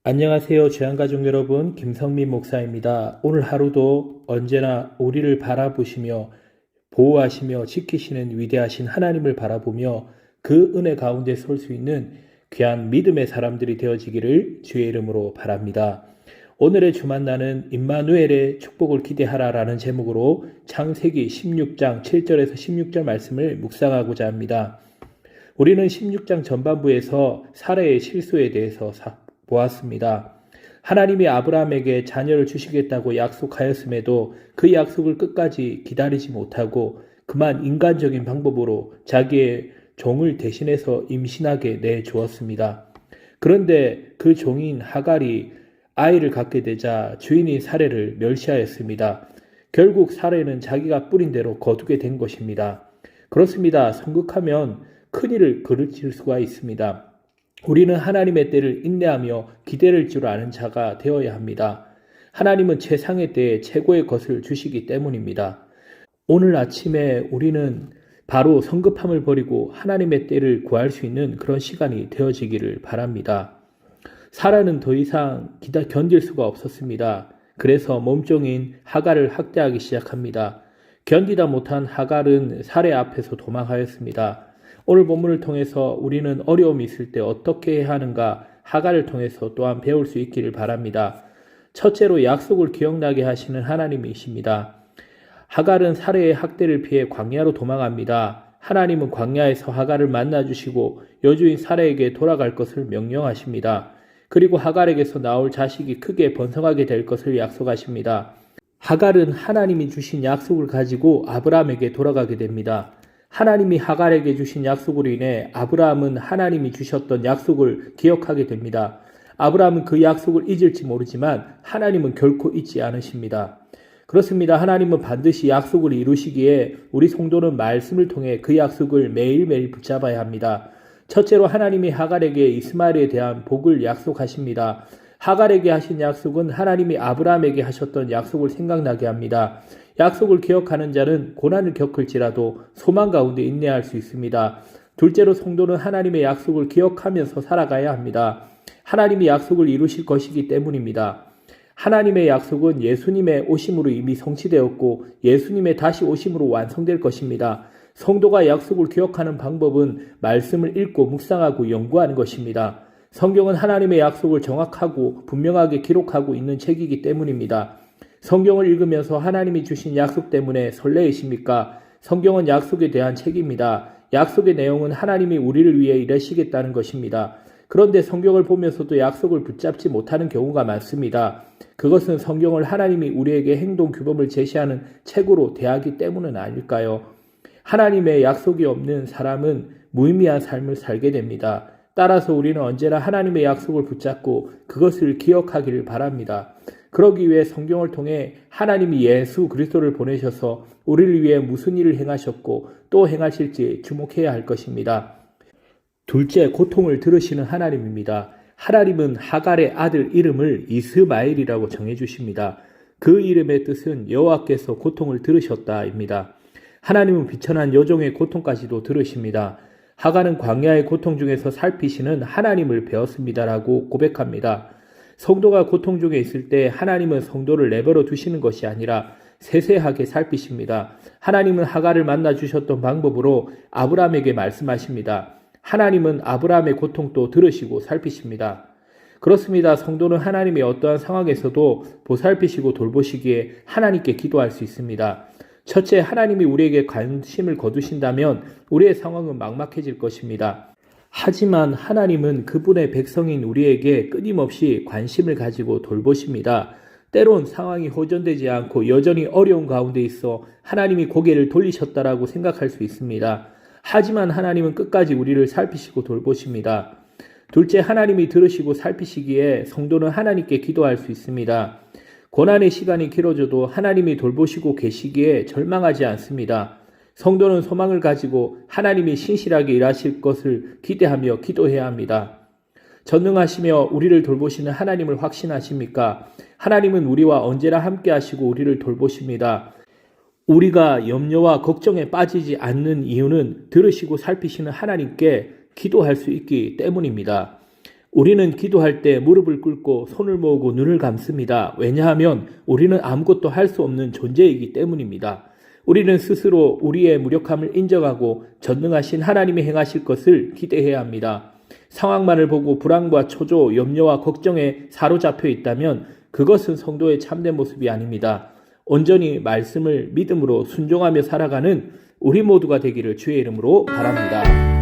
안녕하세요. 죄안가족 여러분, 김성민 목사입니다. 오늘 하루도 언제나 우리를 바라보시며 보호하시며 지키시는 위대하신 하나님을 바라보며 그 은혜 가운데 설 수 있는 귀한 믿음의 사람들이 되어지기를 주의 이름으로 바랍니다. 오늘의 주만나는 임마누엘의 축복을 기대하라라는 제목으로 창세기 16장 7절에서 16절 말씀을 묵상하고자 합니다. 우리는 16장 전반부에서 사라의 실수에 대해서 보았습니다. 하나님이 아브라함에게 자녀를 주시겠다고 약속하였음에도 그 약속을 끝까지 기다리지 못하고 그만 인간적인 방법으로 자기의 종을 대신해서 임신하게 내주었습니다. 그런데 그 종인 하갈이 아이를 갖게 되자 주인인 사레를 멸시하였습니다. 결국 사레는 자기가 뿌린 대로 거두게 된 것입니다. 그렇습니다. 성급하면 큰일을 그르칠 수가 있습니다. 우리는 하나님의 때를 인내하며 기다릴 줄 아는 자가 되어야 합니다. 하나님은 최상의 때에 최고의 것을 주시기 때문입니다. 오늘 아침에 우리는 바로 성급함을 버리고 하나님의 때를 구할 수 있는 그런 시간이 되어지기를 바랍니다. 사라는 더 이상 견딜 수가 없었습니다. 그래서 몸종인 하갈을 학대하기 시작합니다. 견디다 못한 하갈은 사레 앞에서 도망하였습니다. 오늘 본문을 통해서 우리는 어려움이 있을 때 어떻게 해야 하는가 하갈을 통해서 또한 배울 수 있기를 바랍니다. 첫째로 약속을 기억나게 하시는 하나님이십니다. 하갈은 사레의 학대를 피해 광야로 도망합니다. 하나님은 광야에서 하갈을 만나주시고 여주인 사레에게 돌아갈 것을 명령하십니다. 그리고 하갈에게서 나올 자식이 크게 번성하게 될 것을 약속하십니다. 하갈은 하나님이 주신 약속을 가지고 아브라함에게 돌아가게 됩니다. 하나님이 하갈에게 주신 약속으로 인해 아브라함은 하나님이 주셨던 약속을 기억하게 됩니다. 아브라함은 그 약속을 잊을지 모르지만 하나님은 결코 잊지 않으십니다. 그렇습니다. 하나님은 반드시 약속을 이루시기에 우리 성도는 말씀을 통해 그 약속을 매일매일 붙잡아야 합니다. 첫째로 하나님이 하갈에게 이스마엘에 대한 복을 약속하십니다. 하갈에게 하신 약속은 하나님이 아브라함에게 하셨던 약속을 생각나게 합니다. 약속을 기억하는 자는 고난을 겪을지라도 소망 가운데 인내할 수 있습니다. 둘째로 성도는 하나님의 약속을 기억하면서 살아가야 합니다. 하나님이 약속을 이루실 것이기 때문입니다. 하나님의 약속은 예수님의 오심으로 이미 성취되었고 예수님의 다시 오심으로 완성될 것입니다. 성도가 약속을 기억하는 방법은 말씀을 읽고 묵상하고 연구하는 것입니다. 성경은 하나님의 약속을 정확하고 분명하게 기록하고 있는 책이기 때문입니다. 성경을 읽으면서 하나님이 주신 약속 때문에 설레이십니까? 성경은 약속에 대한 책입니다. 약속의 내용은 하나님이 우리를 위해 일하시겠다는 것입니다. 그런데 성경을 보면서도 약속을 붙잡지 못하는 경우가 많습니다. 그것은 성경을 하나님이 우리에게 행동 규범을 제시하는 책으로 대하기 때문은 아닐까요? 하나님의 약속이 없는 사람은 무의미한 삶을 살게 됩니다. 따라서 우리는 언제나 하나님의 약속을 붙잡고 그것을 기억하기를 바랍니다. 그러기 위해 성경을 통해 하나님이 예수 그리스도를 보내셔서 우리를 위해 무슨 일을 행하셨고 또 행하실지 주목해야 할 것입니다. 둘째, 고통을 들으시는 하나님입니다. 하나님은 하갈의 아들 이름을 이스마엘이라고 정해주십니다. 그 이름의 뜻은 여호와께서 고통을 들으셨다입니다. 하나님은 비천한 여종의 고통까지도 들으십니다. 하갈은 광야의 고통 중에서 살피시는 하나님을 배웠습니다라고 고백합니다. 성도가 고통 중에 있을 때 하나님은 성도를 내버려 두시는 것이 아니라 세세하게 살피십니다. 하나님은 하갈을 만나 주셨던 방법으로 아브라함에게 말씀하십니다. 하나님은 아브라함의 고통도 들으시고 살피십니다. 그렇습니다. 성도는 하나님의 어떠한 상황에서도 보살피시고 돌보시기에 하나님께 기도할 수 있습니다. 첫째, 하나님이 우리에게 관심을 거두신다면 우리의 상황은 막막해질 것입니다. 하지만 하나님은 그분의 백성인 우리에게 끊임없이 관심을 가지고 돌보십니다. 때론 상황이 호전되지 않고 여전히 어려운 가운데 있어 하나님이 고개를 돌리셨다라고 생각할 수 있습니다. 하지만 하나님은 끝까지 우리를 살피시고 돌보십니다. 둘째, 하나님이 들으시고 살피시기에 성도는 하나님께 기도할 수 있습니다. 고난의 시간이 길어져도 하나님이 돌보시고 계시기에 절망하지 않습니다. 성도는 소망을 가지고 하나님이 신실하게 일하실 것을 기대하며 기도해야 합니다. 전능하시며 우리를 돌보시는 하나님을 확신하십니까? 하나님은 우리와 언제나 함께 하시고 우리를 돌보십니다. 우리가 염려와 걱정에 빠지지 않는 이유는 들으시고 살피시는 하나님께 기도할 수 있기 때문입니다. 우리는 기도할 때 무릎을 꿇고 손을 모으고 눈을 감습니다. 왜냐하면 우리는 아무것도 할 수 없는 존재이기 때문입니다. 우리는 스스로 우리의 무력함을 인정하고 전능하신 하나님이 행하실 것을 기대해야 합니다. 상황만을 보고 불안과 초조, 염려와 걱정에 사로잡혀 있다면 그것은 성도의 참된 모습이 아닙니다. 온전히 말씀을 믿음으로 순종하며 살아가는 우리 모두가 되기를 주의 이름으로 바랍니다.